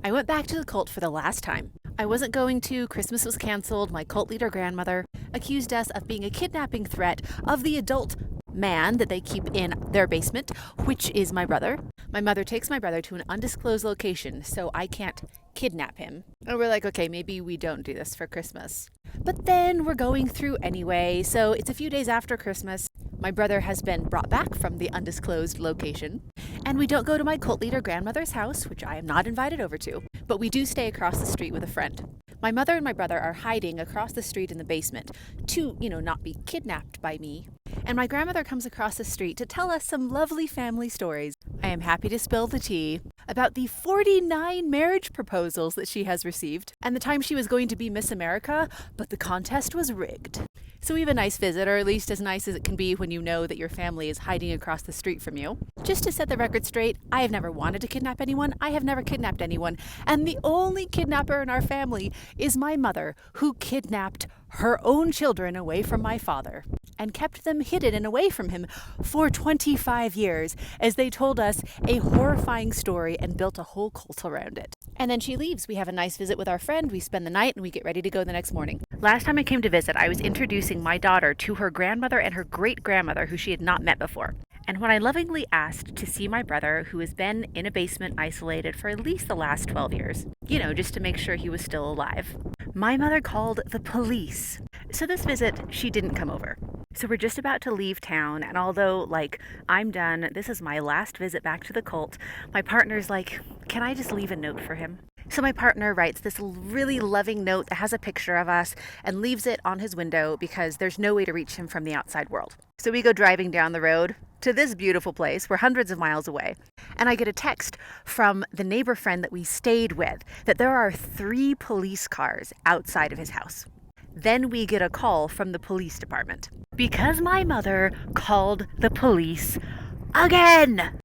I went back to the cult for the last time. I wasn't going to, Christmas was canceled, my cult leader grandmother accused us of being a kidnapping threat of the adult man that they keep in their basement, which is my brother. My mother takes my brother to an undisclosed location, so I can't kidnap him. And we're like, okay, maybe we don't do this for Christmas. But then we're going through anyway, so it's a few days after Christmas. My brother has been brought back from the undisclosed location, and we don't go to my cult leader grandmother's house, which I am not invited over to, but we do stay across the street with a friend. My mother and my brother are hiding across the street in the basement to, not be kidnapped by me. And my grandmother comes across the street to tell us some lovely family stories. I am happy to spill the tea about the 49 marriage proposals that she has received and the time she was going to be Miss America, but the contest was rigged. So we have a nice visit, or at least as nice as it can be when you know that your family is hiding across the street from you. Just to set the record straight, I have never wanted to kidnap anyone. I have never kidnapped anyone. And the only kidnapper in our family is my mother, who kidnapped her own children away from my father and kept them hidden and away from him for 25 years as they told us a horrifying story and built a whole cult around it. And then she leaves. We have a nice visit with our friend, we spend the night, and we get ready to go the next morning. Last time I came to visit, I was introducing my daughter to her grandmother and her great-grandmother, who she had not met before. And when I lovingly asked to see my brother, who has been in a basement isolated for at least the last 12 years, just to make sure he was still alive, my mother called the police. So this visit, she didn't come over. So we're just about to leave town, and although, I'm done, this is my last visit back to the cult, my partner's like, can I just leave a note for him? So my partner writes this really loving note that has a picture of us and leaves it on his window because there's no way to reach him from the outside world. So we go driving down the road to this beautiful place. We're hundreds of miles away. And I get a text from the neighbor friend that we stayed with that there are 3 police cars outside of his house. Then we get a call from the police department because my mother called the police again.